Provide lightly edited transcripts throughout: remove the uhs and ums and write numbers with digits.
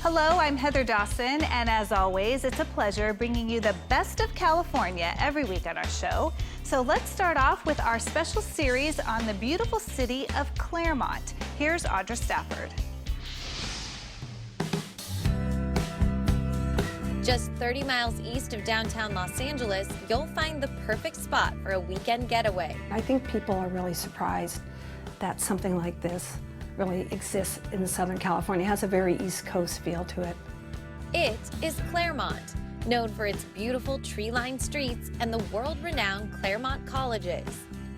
Hello, I'm Heather Dawson, and as always, it's a pleasure bringing you the best of California every week on our show. So let's start off with our special series on the beautiful city of Claremont. Here's Audra Stafford. Just 30 miles east of downtown Los Angeles, you'll find the perfect spot for a weekend getaway. I think people are really surprised that something like this really exists in Southern California. It has a very East Coast feel to it. It is Claremont, known for its beautiful tree-lined streets and the world-renowned Claremont colleges.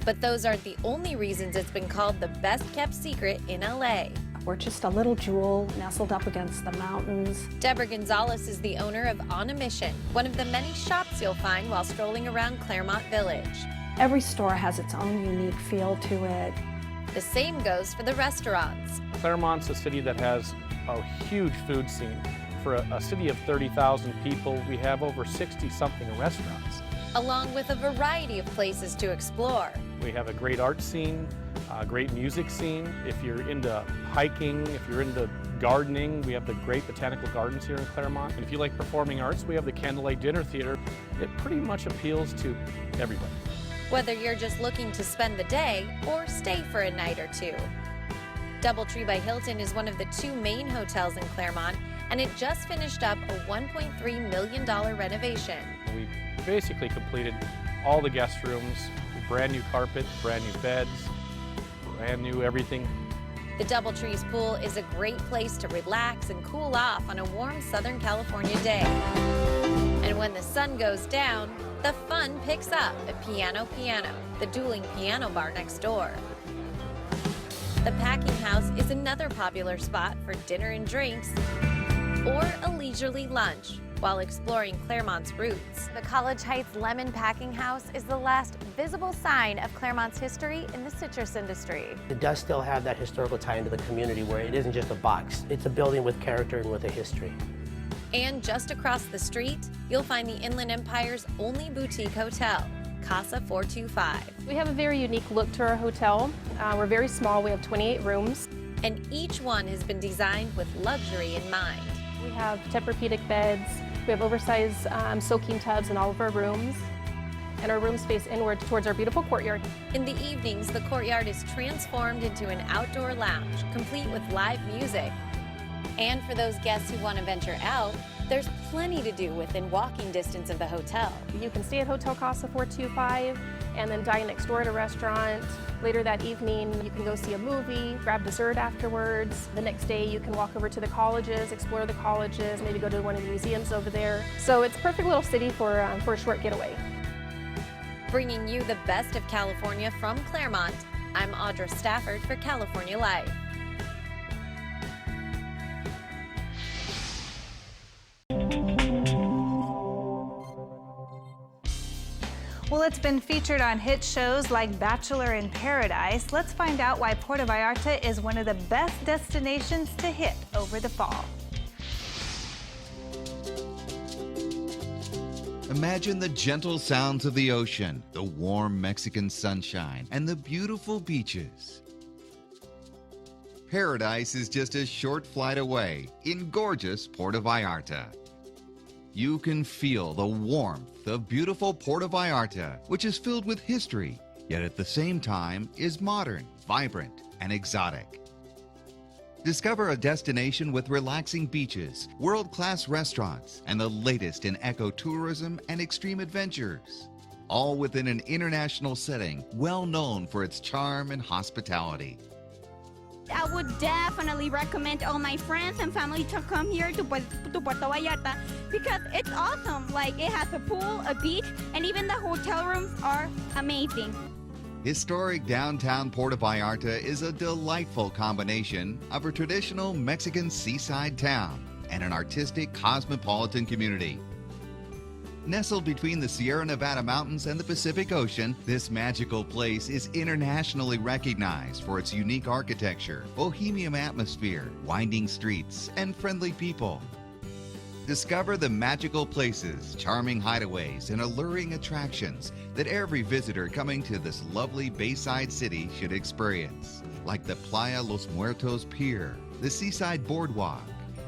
But those aren't the only reasons it's been called the best-kept secret in LA. We're just a little jewel nestled up against the mountains. Deborah Gonzalez is the owner of On a Mission, one of the many shops you'll find while strolling around Claremont Village. Every store has its own unique feel to it. The same goes for the restaurants. Claremont's a city that has a huge food scene. For a city of 30,000 people, we have over 60-something restaurants. Along with a variety of places to explore. We have a great art scene, a great music scene. If you're into hiking, if you're into gardening, we have the great botanical gardens here in Claremont. And if you like performing arts, we have the Candlelight Dinner Theater. It pretty much appeals to everybody. Whether you're just looking to spend the day or stay for a night or two. DoubleTree by Hilton is one of the two main hotels in Claremont, and it just finished up a $1.3 million renovation. We basically completed all the guest rooms, brand new carpet, brand new beds, brand new everything. The DoubleTree's pool is a great place to relax and cool off on a warm Southern California day. And when the sun goes down, the fun picks up at Piano, the dueling piano bar next door. The Packing House is another popular spot for dinner and drinks or a leisurely lunch while exploring Claremont's roots. The College Heights Lemon Packing House is the last visible sign of Claremont's history in the citrus industry. It does still have that historical tie into the community where it isn't just a box. It's a building with character and with a history. And just across the street, you'll find the Inland Empire's only boutique hotel, Casa 425. We have a very unique look to our hotel. We're very small, we have 28 rooms. And each one has been designed with luxury in mind. We have Tempur-Pedic beds, we have oversized soaking tubs in all of our rooms, and our rooms face inward towards our beautiful courtyard. In the evenings, the courtyard is transformed into an outdoor lounge, complete with live music. And for those guests who want to venture out, there's plenty to do within walking distance of the hotel. You can stay at Hotel Casa 425 and then dine next door at a restaurant. Later that evening, you can go see a movie, grab dessert afterwards. The next day, you can walk over to the colleges, explore the colleges, maybe go to one of the museums over there. So it's a perfect little city for a short getaway. Bringing you the best of California from Claremont, I'm Audra Stafford for California Life. Well, it's been featured on hit shows like Bachelor in Paradise. Let's find out why Puerto Vallarta is one of the best destinations to hit over the fall. Imagine the gentle sounds of the ocean, the warm Mexican sunshine, and the beautiful beaches. Paradise is just a short flight away in gorgeous Puerto Vallarta. You can feel the warmth of beautiful Puerto Vallarta, which is filled with history, yet at the same time is modern, vibrant, and exotic. Discover a destination with relaxing beaches, world-class restaurants, and the latest in ecotourism and extreme adventures. All within an international setting, well known for its charm and hospitality. I would definitely recommend all my friends and family to come here to Puerto Vallarta because it's awesome. Like, it has a pool, a beach, and even the hotel rooms are amazing. Historic downtown Puerto Vallarta is a delightful combination of a traditional Mexican seaside town and an artistic cosmopolitan community. Nestled between the Sierra Nevada mountains and the Pacific Ocean, this magical place is internationally recognized for its unique architecture, bohemian atmosphere, winding streets, and friendly people. Discover the magical places, charming hideaways, and alluring attractions that every visitor coming to this lovely Bayside city should experience, like the Playa Los Muertos Pier, the Seaside Boardwalk,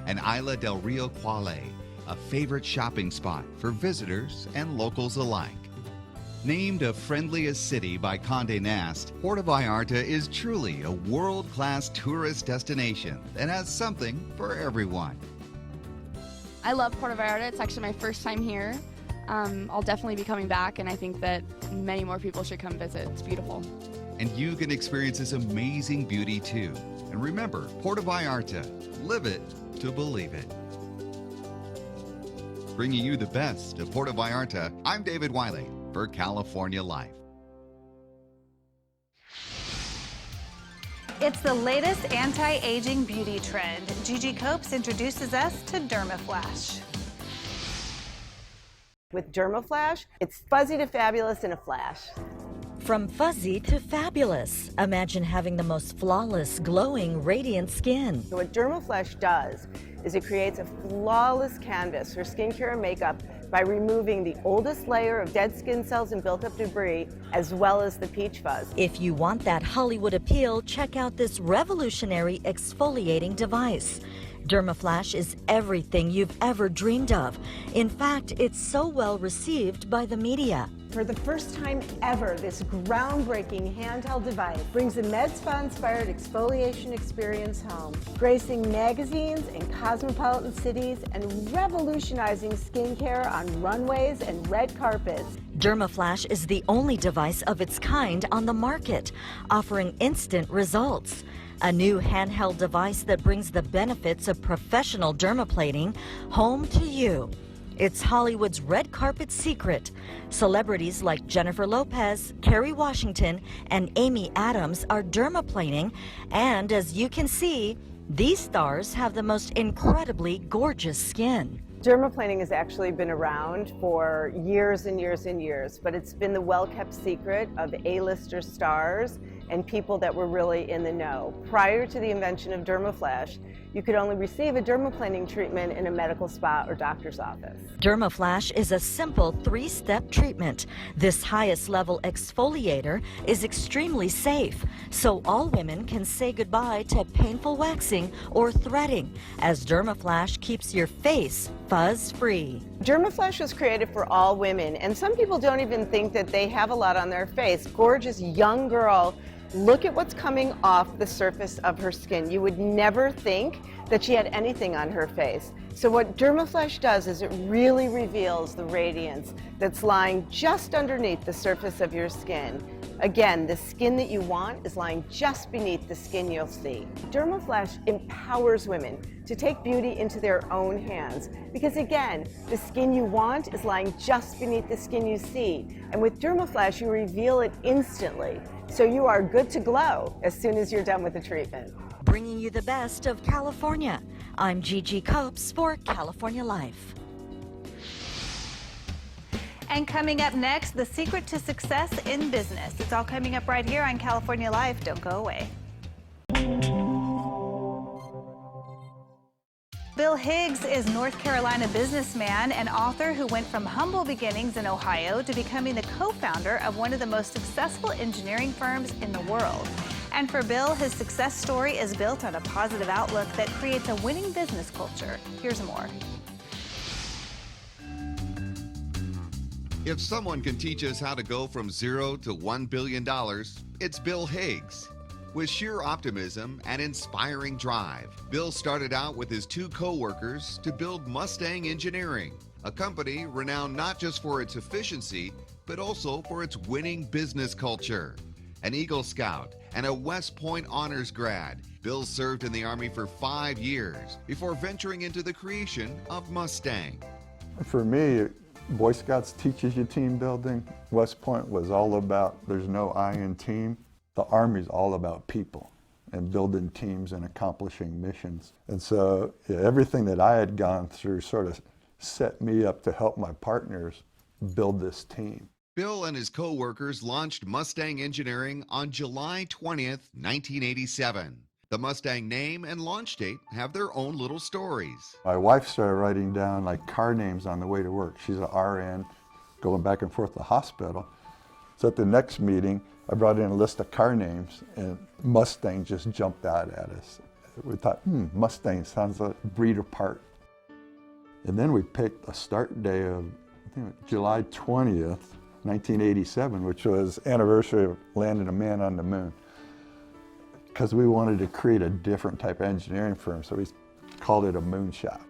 and Isla del Rio Quale, a favorite shopping spot for visitors and locals alike. Named a friendliest city by Condé Nast, Puerto Vallarta is truly a world-class tourist destination that has something for everyone. I love Puerto Vallarta. It's actually my first time here. I'll definitely be coming back, and I think that many more people should come visit. It's beautiful. And you can experience this amazing beauty too. And remember, Puerto Vallarta, live it to believe it. Bringing you the best of Puerto Vallarta, I'm David Wiley for California Life. It's the latest anti-aging beauty trend. Gigi Copes introduces us to Dermaflash. With Dermaflash, it's fuzzy to fabulous in a flash. From fuzzy to fabulous. Imagine having the most flawless, glowing, radiant skin. So what Dermaflash does is it creates a flawless canvas for skincare and makeup by removing the oldest layer of dead skin cells and built-up debris, as well as the peach fuzz. If you want that Hollywood appeal, check out this revolutionary exfoliating device. Dermaflash is everything you've ever dreamed of. In fact, it's so well received by the media. For the first time ever, this groundbreaking handheld device brings a med spa-inspired exfoliation experience home, gracing magazines in cosmopolitan cities and revolutionizing skincare on runways and red carpets. Dermaflash is the only device of its kind on the market, offering instant results. A new handheld device that brings the benefits of professional dermaplaning home to you. It's Hollywood's red carpet secret. Celebrities like Jennifer Lopez, Kerry Washington, and Amy Adams are dermaplaning, and as you can see, these stars have the most incredibly gorgeous skin. Dermaplaning has actually been around for years and years and years, but it's been the well-kept secret of A-lister stars and people that were really in the know. Prior to the invention of Dermaflash, you could only receive a dermaplaning treatment in a medical spa or doctor's office. Dermaflash is a simple 3-step treatment. This highest level exfoliator is extremely safe, so all women can say goodbye to painful waxing or threading, as Dermaflash keeps your face fuzz-free. Dermaflash was created for all women, and some people don't even think that they have a lot on their face. Gorgeous young girl, look at what's coming off the surface of her skin. You would never think that she had anything on her face. So what Dermaflash does is it really reveals the radiance that's lying just underneath the surface of your skin. Again, the skin that you want is lying just beneath the skin you'll see. Dermaflash empowers women to take beauty into their own hands because, again, the skin you want is lying just beneath the skin you see. And with Dermaflash, you reveal it instantly. So you are good to glow as soon as you're done with the treatment. Bringing you the best of California. I'm Gigi Copes for California Life. And coming up next, the secret to success in business. It's all coming up right here on California Life. Don't go away. Bill Higgs is North Carolina businessman and author who went from humble beginnings in Ohio to becoming the co-founder of one of the most successful engineering firms in the world. And for Bill, his success story is built on a positive outlook that creates a winning business culture. Here's more. If someone can teach us how to go from $0 to $1 billion, it's Bill Higgs. With sheer optimism and inspiring drive, Bill started out with his 2 co-workers to build Mustang Engineering, a company renowned not just for its efficiency, but also for its winning business culture. An Eagle Scout and a West Point honors grad, Bill served in the Army for 5 years before venturing into the creation of Mustang. For me, Boy Scouts teaches you team building. West Point was all about there's no I in team. The Army's all about people and building teams and accomplishing missions. And so everything that I had gone through sort of set me up to help my partners build this team. Bill and his co-workers launched Mustang Engineering on July 20th, 1987. The Mustang name and launch date have their own little stories. My wife started writing down like car names on the way to work. She's an RN going back and forth to the hospital. So at the next meeting, I brought in a list of car names and Mustang just jumped out at us. We thought, Mustang sounds like a breed apart. And then we picked a start day of July 20th, 1987, which was anniversary of landing a man on the moon. Because we wanted to create a different type of engineering firm, so we called it a moonshot.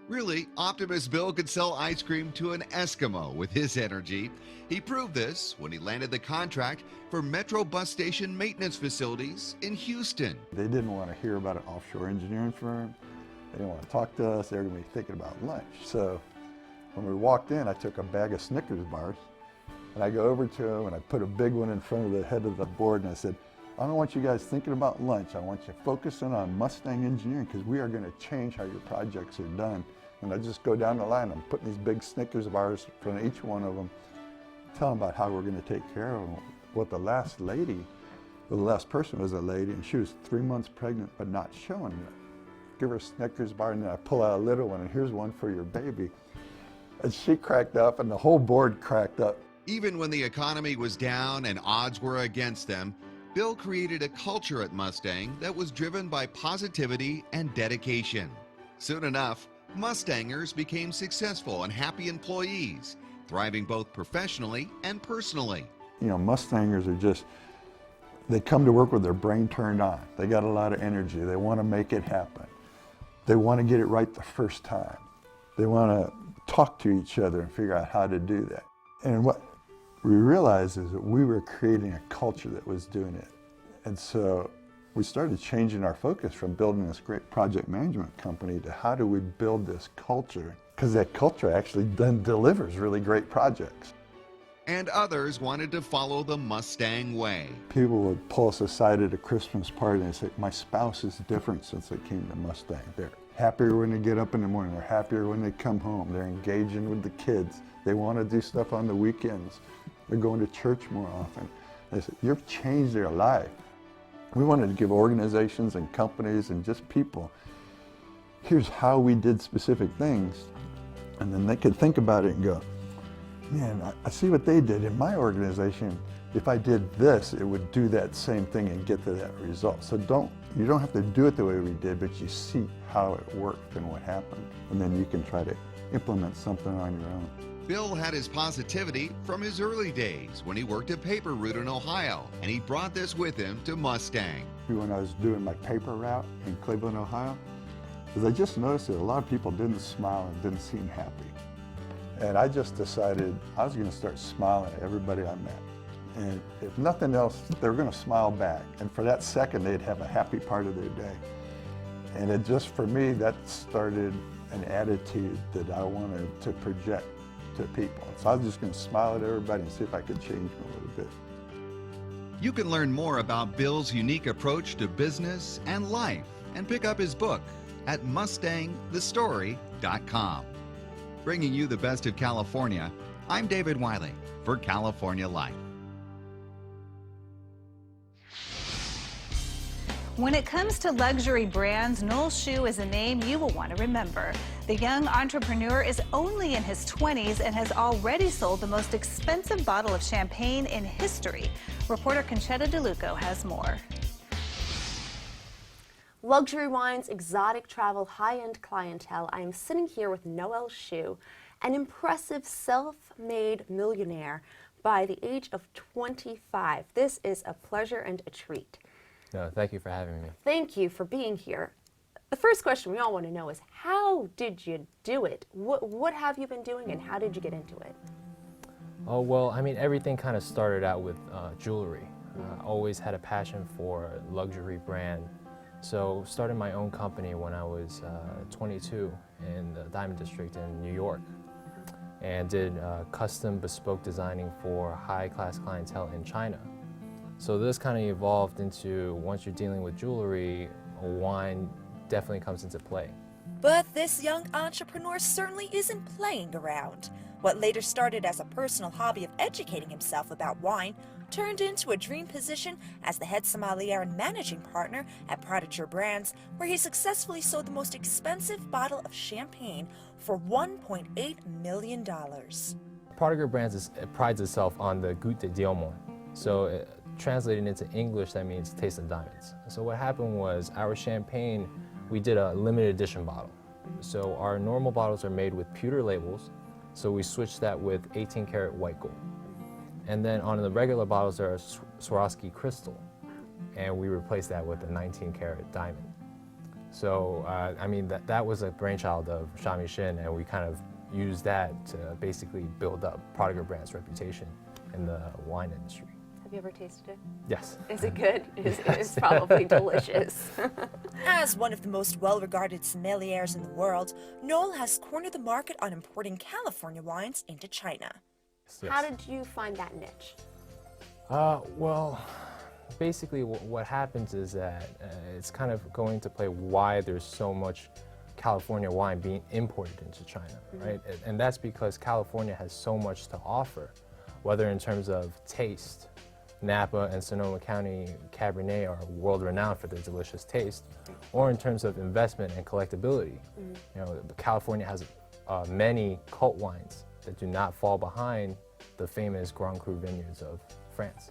Really, Optimist Bill could sell ice cream to an Eskimo with his energy. He proved this when he landed the contract for Metro bus station maintenance facilities in Houston. They didn't want to hear about an offshore engineering firm. They didn't want to talk to us. They were going to be thinking about lunch. So when we walked in, I took a bag of Snickers bars, and I go over to them, and I put a big one in front of the head of the board, and I said, I don't want you guys thinking about lunch. I want you focusing on Mustang Engineering, because we are going to change how your projects are done. And I just go down the line. I'm putting these big Snickers bars in front of each one of them, telling them about how we're going to take care of them. What the last lady, the last person was a lady, and she was 3 months pregnant but not showing it. Give her a Snickers bar, and then I pull out a little one, and here's one for your baby. And she cracked up, and the whole board cracked up. Even when the economy was down and odds were against them, Bill created a culture at Mustang that was driven by positivity and dedication. Soon enough, Mustangers became successful and happy employees, thriving both professionally and personally. You know, Mustangers are just, they come to work with their brain turned on. They got a lot of energy. They want to make it happen. They want to get it right the first time. They want to talk to each other and figure out how to do that. And what we realized is that we were creating a culture that was doing it. And so we started changing our focus from building this great project management company to how do we build this culture, because that culture actually then delivers really great projects. And others wanted to follow the Mustang way. People would pull us aside at a Christmas party and say, my spouse is different since they came to Mustang. They're happier when they get up in the morning. They're happier when they come home. They're engaging with the kids. They want to do stuff on the weekends. They're going to church more often. They said, you've changed their life. We wanted to give organizations and companies and just people, here's how we did specific things. And then they could think about it and go, man, I see what they did in my organization. If I did this, it would do that same thing and get to that result. So you don't have to do it the way we did, but you see how it worked and what happened. And then you can try to implement something on your own. Bill had his positivity from his early days when he worked at Paper Route in Ohio, and he brought this with him to Mustang. When I was doing my paper route in Cleveland, Ohio, because I just noticed that a lot of people didn't smile and didn't seem happy. And I just decided I was going to start smiling at everybody I met. And if nothing else, they were going to smile back. And for that second, they'd have a happy part of their day. And it just, for me, that started an attitude that I wanted to project to people. So I was just going to smile at everybody and see if I could change them a little bit. You can learn more about Bill's unique approach to business and life and pick up his book at mustangthestory.com. Bringing you the best of California, I'm David Wiley for California Life. When it comes to luxury brands, Noel Shoe is a name you will want to remember. The young entrepreneur is only in his 20s and has already sold the most expensive bottle of champagne in history. Reporter Conchetta DeLuco has more. Luxury wines, exotic travel, high-end clientele. I am sitting here with Noel Shoe, an impressive self-made millionaire by the age of 25. This is a pleasure and a treat. No, thank you for having me. Thank you for being here. The first question we all want to know is, how did you do it? What have you been doing and how did you get into it? Oh, well, I mean, everything kind of started out with jewelry. I always had a passion for a luxury brand. So started my own company when I was 22 in the Diamond District in New York, and did custom bespoke designing for high-class clientele in China. So this kind of evolved into, once you're dealing with jewelry, wine definitely comes into play. But this young entrepreneur certainly isn't playing around. What later started as a personal hobby of educating himself about wine turned into a dream position as the head sommelier and managing partner at Prodigy Brands, where he successfully sold the most expensive bottle of champagne for $1.8 million. Prodigy Brands prides itself on the Goutte de Diamant. So translated into English, that means taste of diamonds. So what happened was our champagne, we did a limited edition bottle. So our normal bottles are made with pewter labels, so we switched that with 18 karat white gold. And then on the regular bottles there are Swarovski crystal, and we replaced that with a 19 karat diamond. So I mean, that was a brainchild of Shami Shin, and we kind of used that to basically build up Prodigal Brand's reputation in the wine industry. Have you ever tasted it? Yes. Is it good? It's probably delicious. As one of the most well-regarded sommeliers in the world, Noel has cornered the market on importing California wines into China. Yes. How did you find that niche? Well, basically what happens is that it's kind of going to play why there's so much California wine being imported into China, right? And that's because California has so much to offer, whether in terms of taste. Napa and Sonoma County Cabernet are world-renowned for their delicious taste, or in terms of investment and collectability. You know, California has many cult wines that do not fall behind the famous Grand Cru vineyards of France.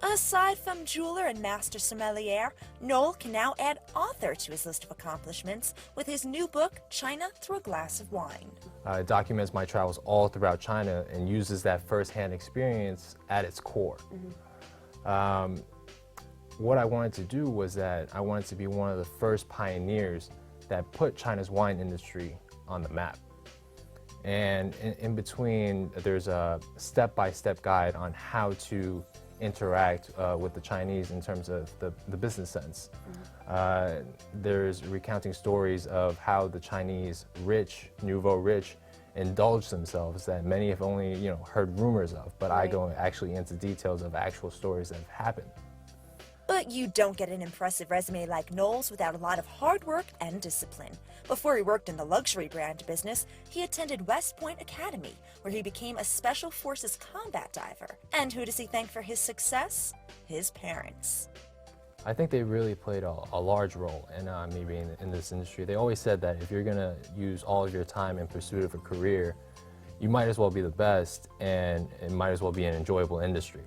Aside from jeweler and master sommelier, Noel can now add author to his list of accomplishments with his new book, China Through a Glass of Wine. It documents my travels all throughout China and uses that first-hand experience at its core. What I wanted to do was that I wanted to be one of the first pioneers that put China's wine industry on the map. And in between, there's a step-by-step guide on how to interact with the Chinese in terms of the business sense. There's recounting stories of how the Chinese rich, nouveau rich, indulge themselves that many have only heard rumors of, but I go actually into details of actual stories that have happened. But you don't get an impressive resume like Noel's without a lot of hard work and discipline. Before he worked in the luxury brand business, he attended West Point Academy, where he became a Special Forces combat diver. And who does he thank for his success? His parents. I think they really played a large role in me being in this industry. They always said that if you're going to use all of your time in pursuit of a career, you might as well be the best, and it might as well be an enjoyable industry.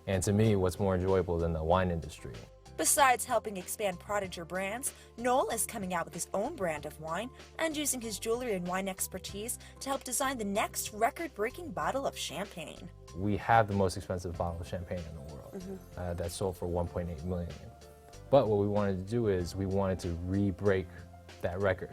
And to me, what's more enjoyable than the wine industry? Besides helping expand Prodigal brands, Noel is coming out with his own brand of wine and using his jewelry and wine expertise to help design the next record-breaking bottle of champagne. We have the most expensive bottle of champagne in the world that sold for $1.8 million. But what we wanted to do is we wanted to re-break that record.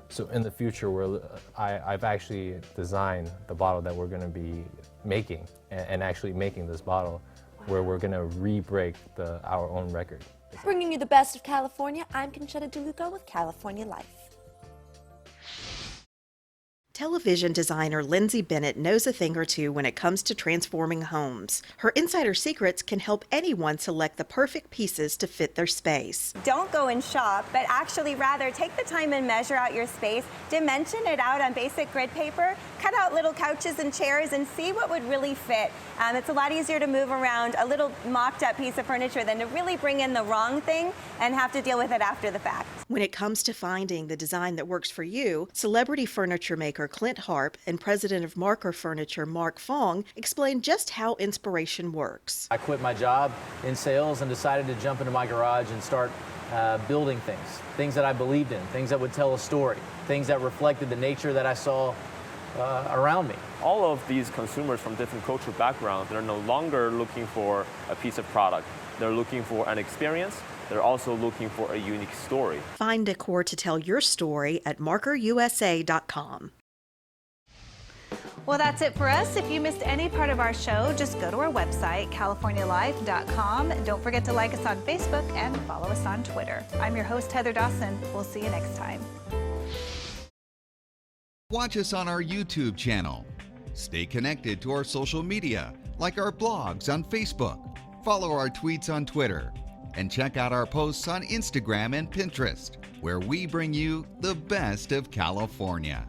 So in the future, I've actually designed the bottle that we're going to be making and actually making this bottle where we're going to re-break our own record. Bringing you the best of California, I'm Conchetta DeLuca with California Life. Television designer Lindsay Bennett knows a thing or two when it comes to transforming homes. Her insider secrets can help anyone select the perfect pieces to fit their space. Don't go and shop, but actually rather take the time and measure out your space, dimension it out on basic grid paper, cut out little couches and chairs and see what would really fit. It's a lot easier to move around a little mocked up piece of furniture than to really bring in the wrong thing and have to deal with it after the fact. When it comes to finding the design that works for you, celebrity furniture maker Clint Harp and president of Marker Furniture Mark Fong explain just how inspiration works. I quit my job in sales and decided to jump into my garage and start building things that I believed in, things that would tell a story, things that reflected the nature that I saw around me. All of these consumers from different cultural backgrounds, they're no longer looking for a piece of product. They're looking for an experience. They're also looking for a unique story. Find decor to tell your story at markerusa.com. Well, that's it for us. If you missed any part of our show, just go to our website, californialife.com. Don't forget to like us on Facebook and follow us on Twitter. I'm your host, Heather Dawson. We'll see you next time. Watch us on our YouTube channel. Stay connected to our social media, like our blogs on Facebook. Follow our tweets on Twitter. And check out our posts on Instagram and Pinterest, where we bring you the best of California.